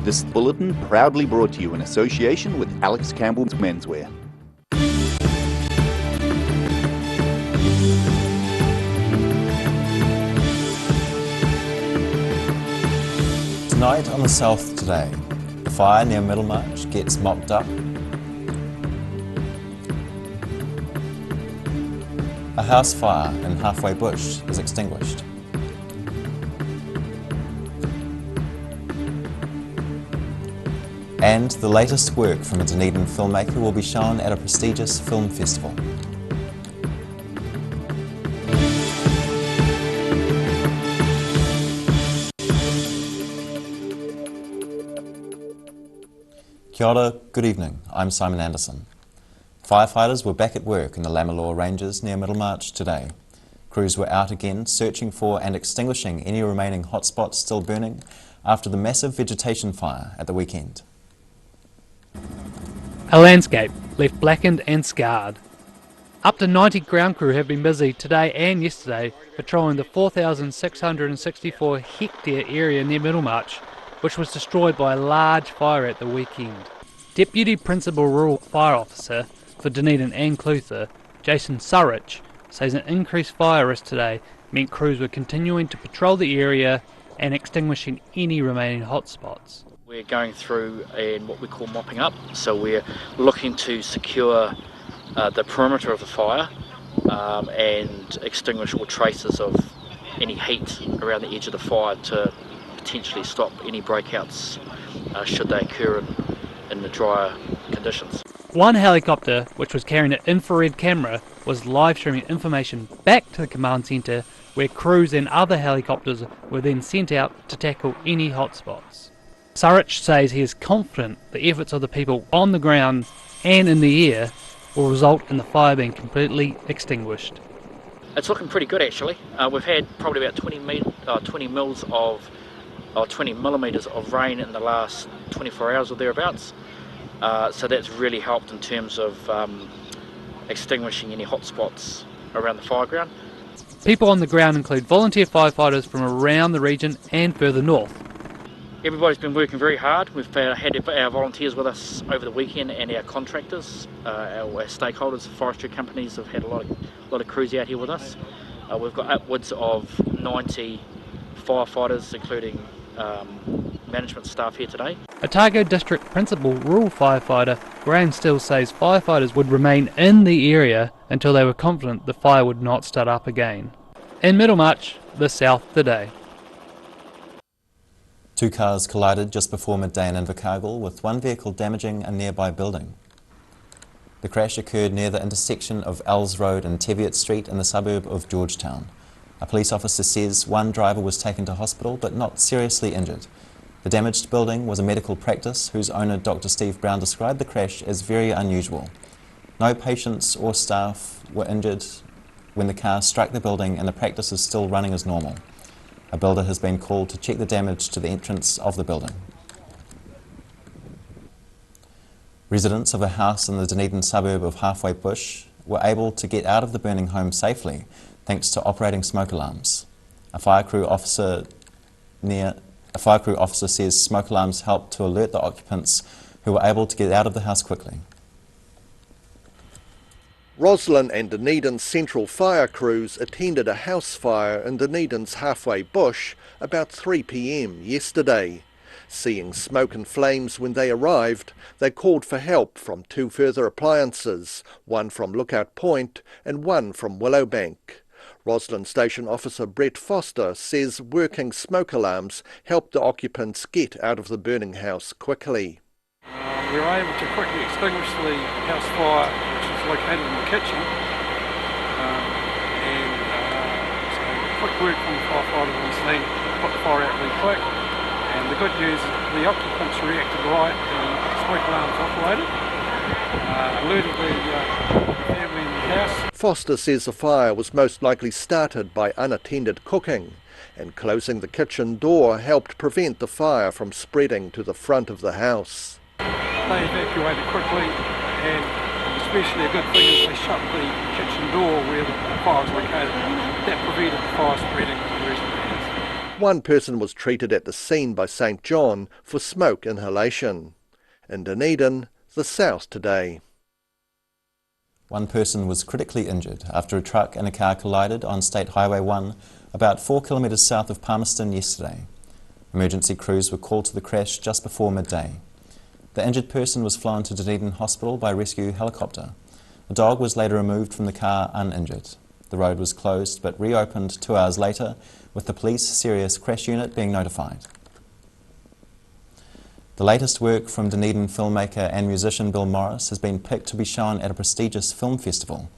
This bulletin proudly brought to you in association with Alex Campbell's Menswear. Tonight on the South Today, the fire near Middlemarch gets mopped up. A house fire in Halfway Bush is extinguished. And the latest work from a Dunedin filmmaker will be shown at a prestigious film festival. Kia ora, good evening. I'm Simon Anderson. Firefighters were back at work in the Lammerlaw Ranges near Middlemarch today. Crews were out again searching for and extinguishing any remaining hotspots still burning after the massive vegetation fire at the weekend. A landscape left blackened and scarred. Up to 90 ground crew have been busy today and yesterday patrolling the 4,664 hectare area near Middlemarch, which was destroyed by a large fire at the weekend. Deputy Principal Rural Fire Officer for Dunedin and Clutha, Jason Surrich, says an increased fire risk today meant crews were continuing to patrol the area and extinguishing any remaining hotspots. We're going through and what we call mopping up, so we're looking to secure the perimeter of the fire and extinguish all traces of any heat around the edge of the fire to potentially stop any breakouts should they occur in the drier conditions. One helicopter, which was carrying an infrared camera, was live streaming information back to the command centre, where crews and other helicopters were then sent out to tackle any hotspots. Surrich says he is confident the efforts of the people on the ground and in the air will result in the fire being completely extinguished. It's looking pretty good actually. We've had probably about 20 millimetres of rain in the last 24 hours or thereabouts. So that's really helped in terms of extinguishing any hotspots around the fireground. People on the ground include volunteer firefighters from around the region and further north. Everybody's been working very hard. We've had our volunteers with us over the weekend and our contractors, our stakeholders, forestry companies have had a lot of crews out here with us. We've got upwards of 90 firefighters, including management staff here today. Otago District Principal Rural Firefighter Graham Still says firefighters would remain in the area until they were confident the fire would not start up again. In Middlemarch, the South Today. Two cars collided just before midday in Invercargill, with one vehicle damaging a nearby building. The crash occurred near the intersection of Ells Road and Teviot Street in the suburb of Georgetown. A police officer says one driver was taken to hospital but not seriously injured. The damaged building was a medical practice whose owner, Dr. Steve Brown, described the crash as very unusual. No patients or staff were injured when the car struck the building, and the practice is still running as normal. A builder has been called to check the damage to the entrance of the building. Residents of a house in the Dunedin suburb of Halfway Bush were able to get out of the burning home safely thanks to operating smoke alarms. A fire crew officer says smoke alarms helped to alert the occupants, who were able to get out of the house quickly. Roslyn and Dunedin Central Fire crews attended a house fire in Dunedin's Halfway Bush about 3 p.m. yesterday. Seeing smoke and flames when they arrived, they called for help from 2 further appliances, one from Lookout Point and one from Willowbank. Roslyn Station Officer Brett Foster says working smoke alarms helped the occupants get out of the burning house quickly. We were able to quickly extinguish the house fire, which is located in the kitchen, so quick work from the firefighters on scene, put the fire out really quick, and the good news is the occupants reacted right and smoke alarms operated, alerted the family in the house. Foster says the fire was most likely started by unattended cooking, and closing the kitchen door helped prevent the fire from spreading to the front of the house. They evacuated quickly, and especially a good thing is they shut the kitchen door where the fire was located. That prevented the fire spreading to the rest of the house. One person was treated at the scene by St John for smoke inhalation. In Dunedin, the South Today. One person was critically injured after a truck and a car collided on State Highway 1 about 4 kilometres south of Palmerston yesterday. Emergency crews were called to the crash just before midday. The injured person was flown to Dunedin Hospital by rescue helicopter. A dog was later removed from the car uninjured. The road was closed but reopened 2 hours later, with the police serious crash unit being notified. The latest work from Dunedin filmmaker and musician Bill Morris has been picked to be shown at a prestigious film festival.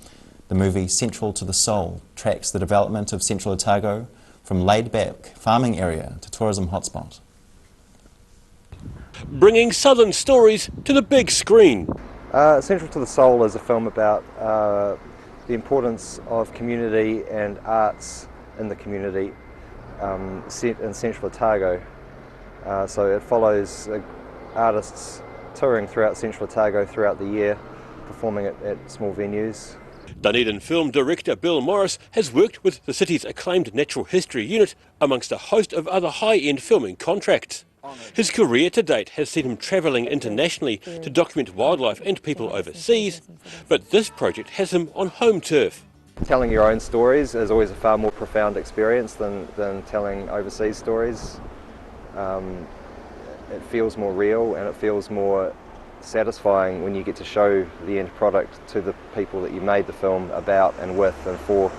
The movie Central to the Soul tracks the development of Central Otago from laid-back farming area to tourism hotspot. Bringing southern stories to the big screen. Central to the Soul is a film about the importance of community and arts in the community in Central Otago. So it follows artists touring throughout Central Otago throughout the year, performing at small venues. Dunedin film director Bill Morris has worked with the city's acclaimed Natural History Unit amongst a host of other high-end filming contracts. His career to date has seen him travelling internationally to document wildlife and people overseas, but this project has him on home turf. Telling your own stories is always a far more profound experience than telling overseas stories. It feels more real and it feels more satisfying when you get to show the end product to the people that you made the film about and with and for,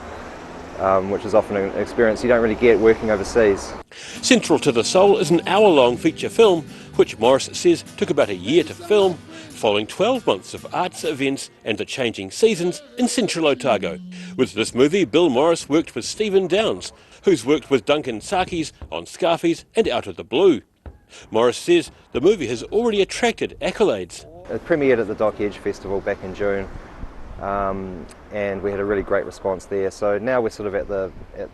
which is often an experience you don't really get working overseas. Central to the Soul is an hour-long feature film which Morris says took about a year to film, following 12 months of arts events and the changing seasons in Central Otago. With this movie, Bill Morris worked with Stephen Downes, who's worked with Duncan Sarkis on Scarfies and Out of the Blue. Morris says the movie has already attracted accolades. It premiered at the Dock Edge Festival back in June, and we had a really great response there. So now we're sort of at the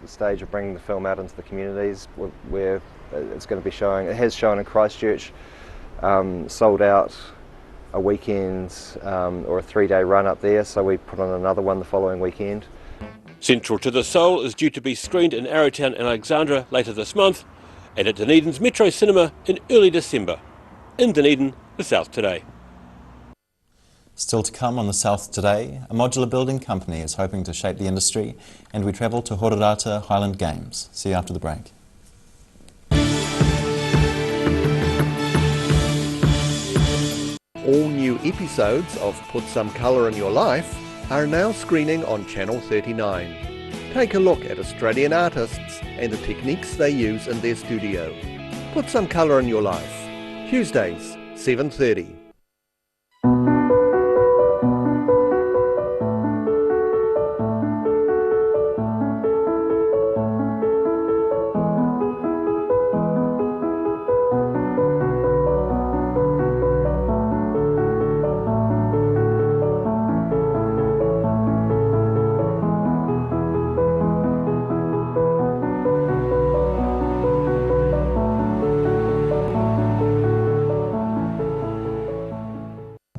stage of bringing the film out into the communities where it's going to be showing. It has shown in Christchurch, sold out a weekend or a 3-day run up there, so we put on another one the following weekend. Central to the Soul is due to be screened in Arrowtown and Alexandra later this month, and at Dunedin's Metro Cinema in early December. In Dunedin, the South Today. Still to come on the South Today, a modular building company is hoping to shape the industry, and we travel to Hororata Highland Games. See you after the break. All new episodes of Put Some Colour in Your Life are now screening on Channel 39. Take a look at Australian artists and the techniques they use in their studio. Put Some Colour in Your Life. Tuesdays, 7:30.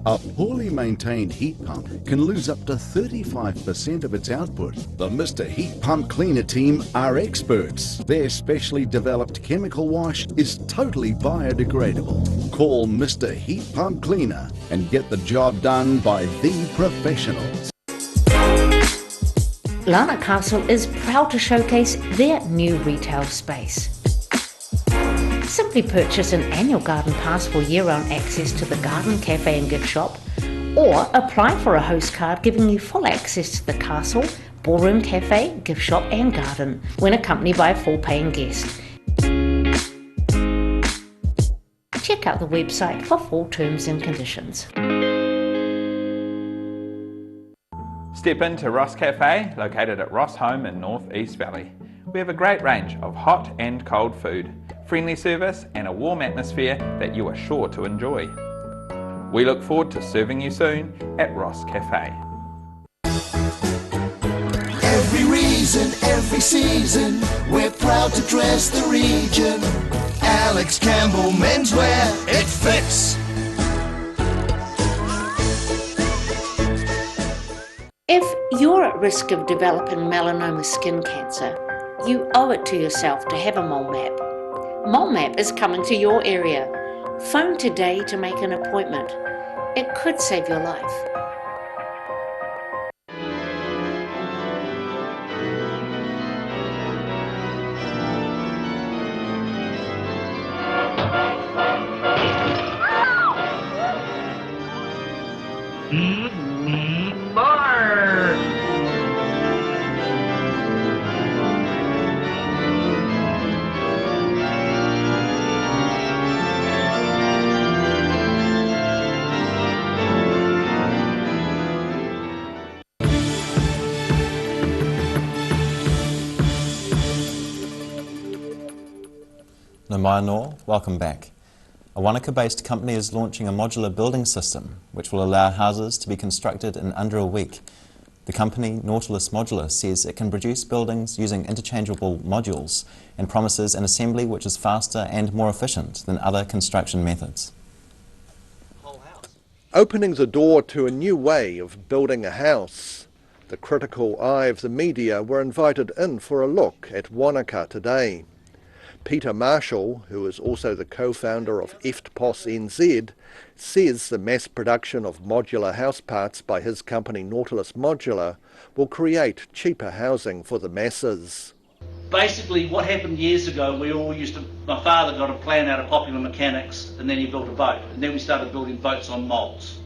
A poorly maintained heat pump can lose up to 35% of its output. The Mr. Heat Pump Cleaner team are experts. Their specially developed chemical wash is totally biodegradable. Call Mr. Heat Pump Cleaner and get the job done by the professionals. Larnach Castle is proud to showcase their new retail space. Simply purchase an annual garden pass for year-round access to the garden, cafe and gift shop, or apply for a host card giving you full access to the castle, ballroom, cafe, gift shop and garden when accompanied by a full paying guest. Check out the website for full terms and conditions. Step into Ross Cafe, located at Ross Home in North East Valley. We have a great range of hot and cold food, friendly service and a warm atmosphere that you are sure to enjoy. We look forward to serving you soon at Ross Cafe. Every reason, every season, we're proud to dress the region. Alex Campbell Menswear, it fits. If you're at risk of developing melanoma skin cancer, You owe it to yourself to have a mole map. Mole Map is coming to your area. Phone today to make an appointment. It could save your life. No mai anō, welcome back. A Wanaka-based company is launching a modular building system which will allow houses to be constructed in under a week. The company, Nautilus Modular, says it can produce buildings using interchangeable modules and promises an assembly which is faster and more efficient than other construction methods. Opening the door to a new way of building a house. The critical eye of the media were invited in for a look at Wanaka today. Peter Marshall, who is also the co-founder of EFTPOS NZ, says the mass production of modular house parts by his company Nautilus Modular will create cheaper housing for the masses. Basically what happened years ago, my father got a plan out of Popular Mechanics and then he built a boat, and then we started building boats on moulds.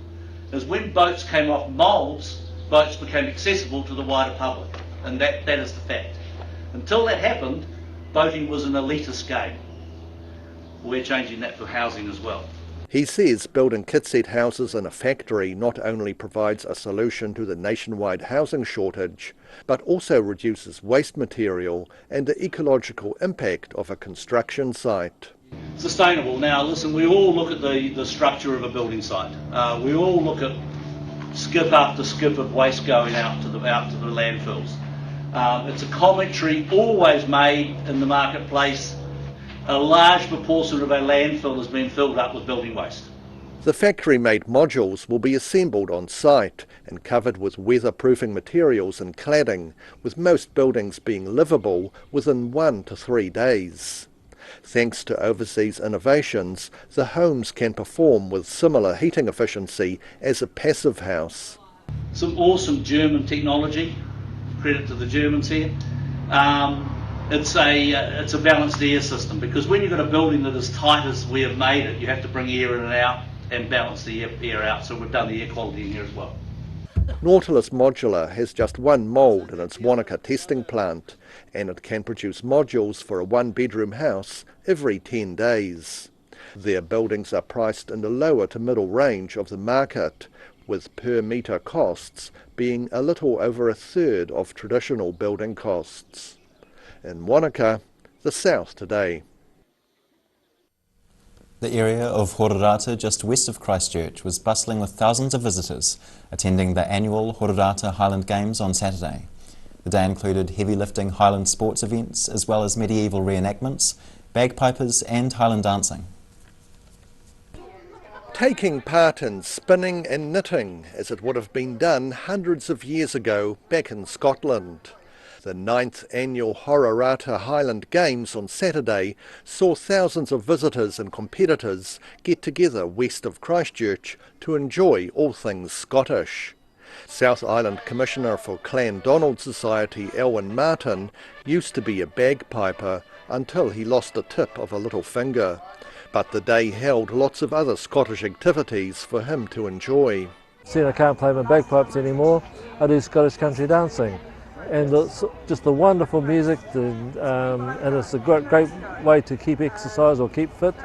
As when boats came off moulds, boats became accessible to the wider public, and that is the fact. Until that happened, boating was an elitist game. We're changing that for housing as well. He says building kit-set houses in a factory not only provides a solution to the nationwide housing shortage, but also reduces waste material and the ecological impact of a construction site. Sustainable. Now listen, we all look at the structure of a building site. We all look at skip after skip of waste going out to the landfills. It's a commentary always made in the marketplace. A large proportion of our landfill has been filled up with building waste. The factory-made modules will be assembled on site and covered with weatherproofing materials and cladding, with most buildings being livable within 1 to 3 days. Thanks to overseas innovations, the homes can perform with similar heating efficiency as a passive house. Some awesome German technology. Credit to the Germans here. It's a balanced air system, because when you've got a building that is tight as we have made it, you have to bring air in and out and balance the air out. So we've done the air quality in here as well. Nautilus Modular has just one mould in its Wanaka testing plant, and it can produce modules for a one-bedroom house every 10 days. Their buildings are priced in the lower to middle range of the market, with per metre costs being a little over a third of traditional building costs. In Wanaka, the South Today. The area of Hororata, just west of Christchurch, was bustling with thousands of visitors attending the annual Hororata Highland Games on Saturday. The day included heavy-lifting Highland sports events as well as medieval reenactments, bagpipers and Highland dancing. Taking part in spinning and knitting, as it would have been done hundreds of years ago back in Scotland. The 9th annual Hororata Highland Games on Saturday saw thousands of visitors and competitors get together west of Christchurch to enjoy all things Scottish. South Island Commissioner for Clandonald Society Elwyn Martin used to be a bagpiper until he lost the tip of a little finger. But the day held lots of other Scottish activities for him to enjoy. Seeing I can't play my bagpipes anymore, I do Scottish country dancing. And it's just the wonderful music, and it's a great way to keep exercise or keep fit.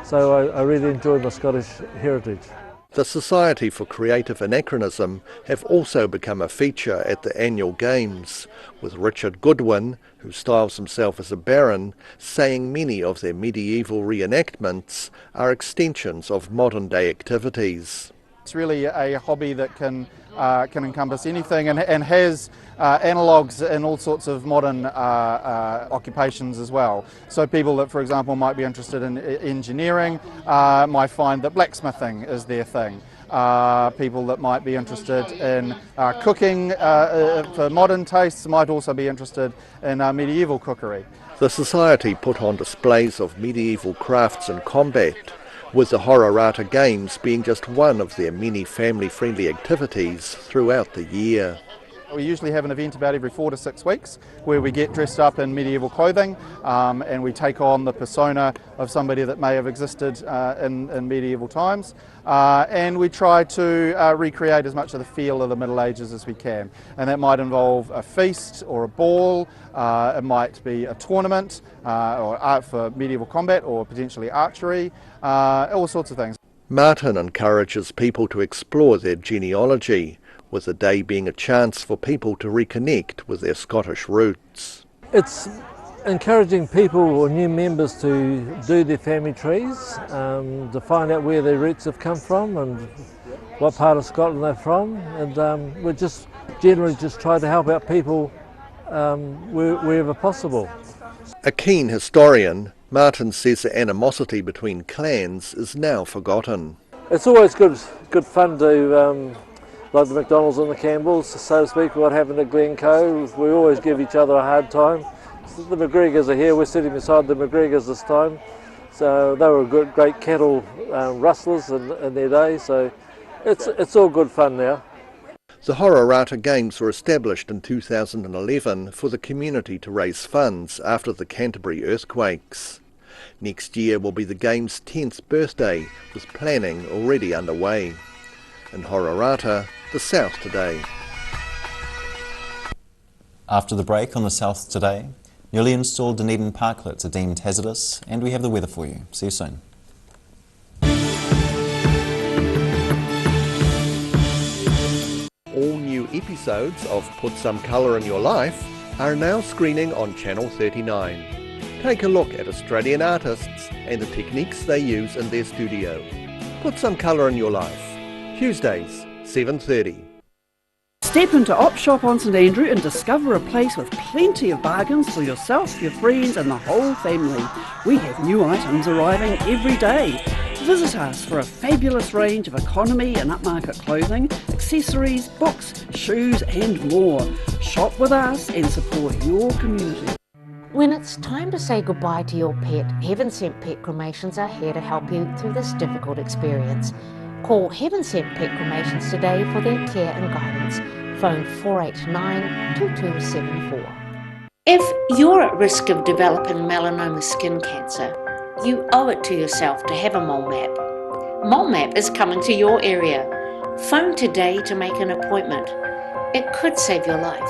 So I really enjoy my Scottish heritage. The Society for Creative Anachronism have also become a feature at the annual Games, with Richard Goodwin, who styles himself as a baron, saying many of their medieval reenactments are extensions of modern-day activities. It's really a hobby that can encompass anything and has analogues in all sorts of modern occupations as well. So people that, for example, might be interested in engineering might find that blacksmithing is their thing. people that might be interested in cooking for modern tastes might also be interested in medieval cookery. The Society put on displays of medieval crafts and combat, with the Hororata Games being just one of their many family-friendly activities throughout the year. We usually have an event about every 4 to 6 weeks where we get dressed up in medieval clothing and we take on the persona of somebody that may have existed in medieval times, and we try to recreate as much of the feel of the Middle Ages as we can. And that might involve a feast or a ball, it might be a tournament or art for medieval combat or potentially archery, all sorts of things. Martin encourages people to explore their genealogy, with the day being a chance for people to reconnect with their Scottish roots. It's encouraging people or new members to do their family trees, to find out where their roots have come from and what part of Scotland they're from, and we just generally just try to help out people wherever possible. A keen historian, Martin says the animosity between clans is now forgotten. It's always good fun to like the McDonalds and the Campbells, so to speak, what happened at Glencoe. We always give each other a hard time. The McGregors are here, we're sitting beside the McGregors this time. So they were great cattle rustlers in their day, so it's all good fun now. The Hororata Games were established in 2011 for the community to raise funds after the Canterbury earthquakes. Next year will be the Games' 10th birthday, with planning already underway. In Hororata, the South Today. After the break on the South Today, newly installed Dunedin parklets are deemed hazardous, and we have the weather for you. See you soon. All new episodes of Put Some Colour in Your Life are now screening on Channel 39. Take a look at Australian artists and the techniques they use in their studio. Put Some Colour in Your Life. Tuesdays, 7:30. Step into Op Shop on St Andrew and discover a place with plenty of bargains for yourself, your friends and the whole family. We have new items arriving every day. Visit us for a fabulous range of economy and upmarket clothing, accessories, books, shoes and more. Shop with us and support your community. When it's time to say goodbye to your pet, Heaven Sent Pet Cremations are here to help you through this difficult experience. Call Heaven Sent Pet Cremations today for their care and guidance. Phone 489-2274. If you're at risk of developing melanoma skin cancer, you owe it to yourself to have a mole map. Mole Map is coming to your area. Phone today to make an appointment. It could save your life.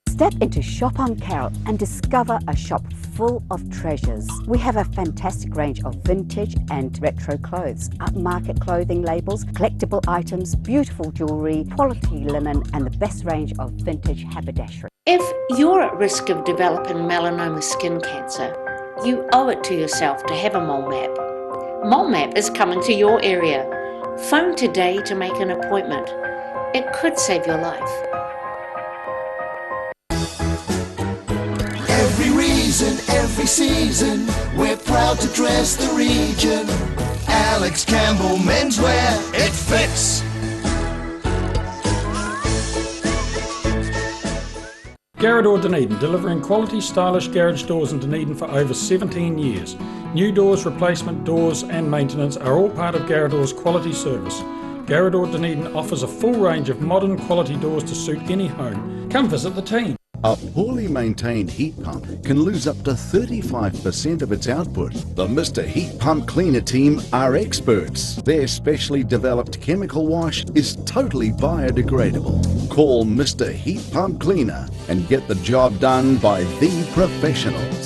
Step into Shop on Carroll and discover a shop full of treasures. We have a fantastic range of vintage and retro clothes, upmarket clothing labels, collectible items, beautiful jewellery, quality linen and the best range of vintage haberdashery. If you're at risk of developing melanoma skin cancer, you owe it to yourself to have a mole map. Mole Map is coming to your area. Phone today to make an appointment. It could save your life. Every reason, every season, we're proud to dress the region. Alex Campbell Menswear, it fits. Garrador Dunedin, delivering quality, stylish garage doors in Dunedin for over 17 years. New doors, replacement doors and maintenance are all part of Garrador's quality service. Garrador Dunedin offers a full range of modern quality doors to suit any home. Come visit the team. A poorly maintained heat pump can lose up to 35% of its output. The Mr. Heat Pump Cleaner team are experts. Their specially developed chemical wash is totally biodegradable. Call Mr. Heat Pump Cleaner and get the job done by the professionals.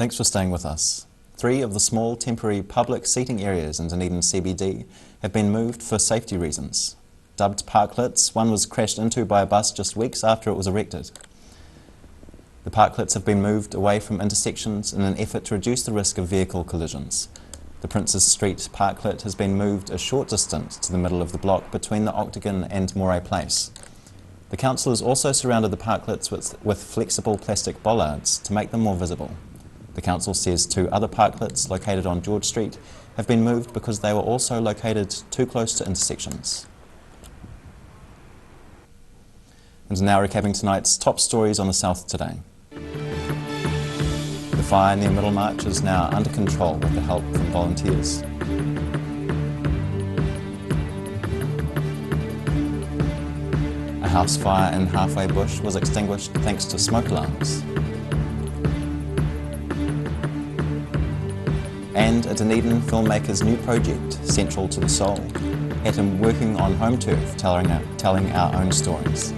Thanks for staying with us. 3 of the small temporary public seating areas in Dunedin CBD have been moved for safety reasons. Dubbed parklets, one was crashed into by a bus just weeks after it was erected. The parklets have been moved away from intersections in an effort to reduce the risk of vehicle collisions. The Princes Street parklet has been moved a short distance to the middle of the block between the Octagon and Moray Place. The council has also surrounded the parklets with flexible plastic bollards to make them more visible. The council says 2 other parklets located on George Street have been moved because they were also located too close to intersections. And now recapping tonight's top stories on the South today. The fire near Middlemarch is now under control with the help from volunteers. A house fire in Halfway Bush was extinguished thanks to smoke alarms. And a Dunedin filmmaker's new project, Central to the Soul, had him working on home turf, telling our own stories.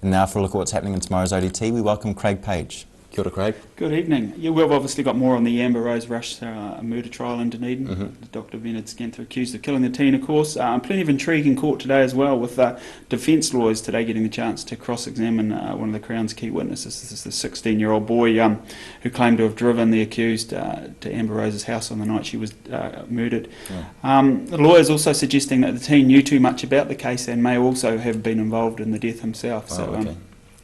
And now for a look at what's happening in tomorrow's ODT, we welcome Craig Page. Kia ora, Craig. Good evening. Yeah, we've obviously got more on the Amber Rose Rush murder trial in Dunedin. Dr. Bernard Scanther accused of killing the teen, of course. Plenty of intrigue in court today as well, with defence lawyers today getting the chance to cross-examine one of the Crown's key witnesses. This is the 16-year-old boy who claimed to have driven the accused to Amber Rose's house on the night she was murdered. Yeah. The lawyers also suggesting that the teen knew too much about the case and may also have been involved in the death himself.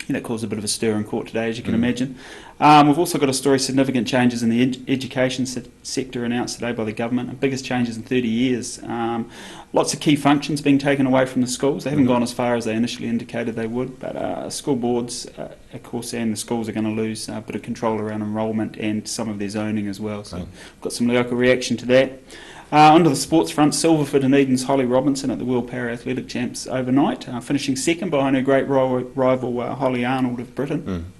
That caused a bit of a stir in court today, as you can imagine. We've also got a story, significant changes in the education sector announced today by the government, the biggest changes in 30 years. Lots of key functions being taken away from the schools. They haven't gone as far as they initially indicated they would, but school boards, of course, and the schools are going to lose a bit of control around enrolment and some of their zoning as well. So we've got some local reaction to that. Onto the sports front, silver for Dunedin's Holly Robinson at the World Para-Athletic Champs overnight, finishing second behind her great rival Holly Arnold of Britain.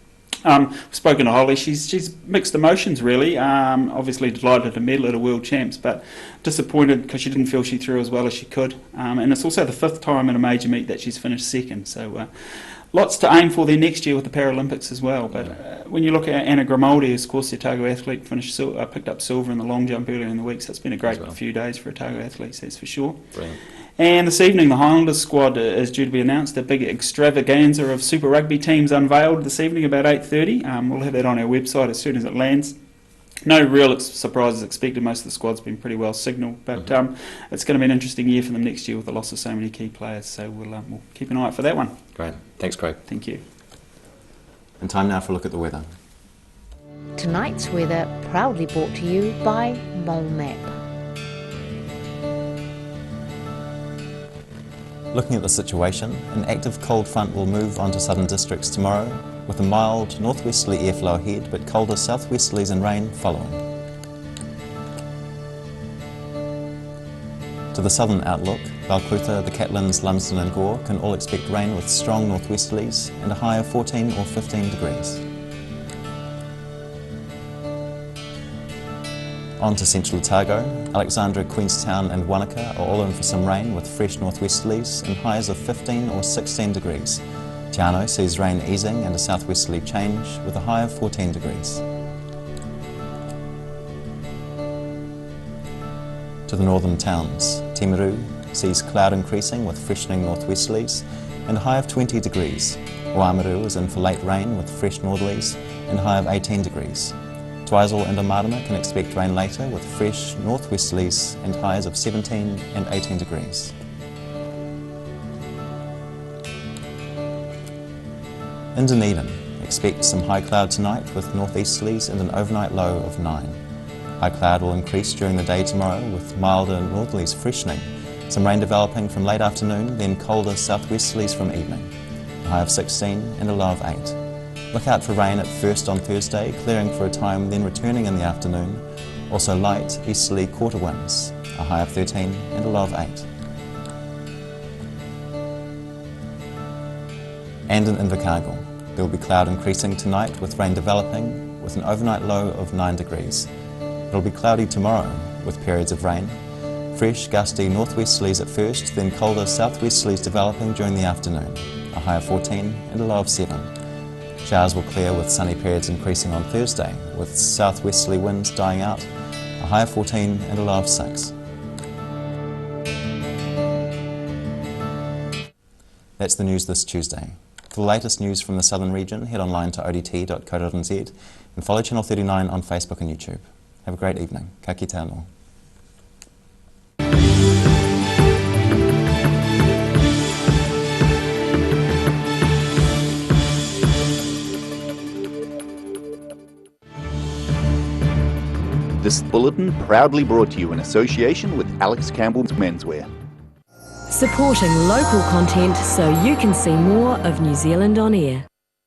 We've spoken to Holly. She's mixed emotions really. Obviously delighted to medal at a World Champs, but disappointed because she didn't feel she threw as well as she could. And it's also the 5th time in a major meet that she's finished second. So lots to aim for there next year with the Paralympics as well. But when you look at Anna Grimaldi, of course, the Otago athlete, picked up silver in the long jump earlier in the week. So it's been a great few days for Otago athletes, that's for sure. Brilliant. And this evening, the Highlanders squad is due to be announced. A big extravaganza of Super Rugby teams unveiled this evening about 8:30. We'll have that on our website as soon as it lands. No real surprises expected. Most of the squad's been pretty well signalled, but it's going to be an interesting year for them next year with the loss of so many key players. So we'll keep an eye out for that one. Great. Thanks, Craig. Thank you. And time now for a look at the weather. Tonight's weather proudly brought to you by Mole Map. Looking at the situation, an active cold front will move onto southern districts tomorrow, with a mild northwesterly airflow ahead, but colder southwesterlies and rain following. To the southern outlook, Balclutha, the Catlins, Lumsden and Gore can all expect rain with strong northwesterlies and a high of 14 or 15 degrees. On to central Otago, Alexandra, Queenstown and Wanaka are all in for some rain with fresh northwesterlies and highs of 15 or 16 degrees. Te Anau sees rain easing and a southwesterly change with a high of 14 degrees. To the northern towns, Timaru sees cloud increasing with freshening northwesterlies and a high of 20 degrees. Oamaru is in for late rain with fresh northerlies and a high of 18 degrees. Twizel and Amarama can expect rain later with fresh northwesterlies and highs of 17 and 18 degrees. In Dunedin, expect some high cloud tonight with northeasterlies and an overnight low of 9. High cloud will increase during the day tomorrow with milder northerlies freshening, some rain developing from late afternoon, then colder southwesterlies from evening. A high of 16 and a low of 8. Look out for rain at first on Thursday, clearing for a time, then returning in the afternoon. Also light easterly quarter winds, a high of 13 and a low of 8. And in Invercargill, there will be cloud increasing tonight with rain developing with an overnight low of 9 degrees. It will be cloudy tomorrow with periods of rain. Fresh, gusty northwesterlies at first, then colder southwesterlies developing during the afternoon. a high of 14 and a low of 7. Showers will clear with sunny periods increasing on Thursday, with southwesterly winds dying out, a high of 14 and a low of 6. That's the news this Tuesday. For the latest news from the southern region, head online to odt.co.nz and follow Channel 39 on Facebook and YouTube. Have a great evening. Ka kite anō. This bulletin proudly brought to you in association with Alex Campbell's Menswear. Supporting local content so you can see more of New Zealand on air.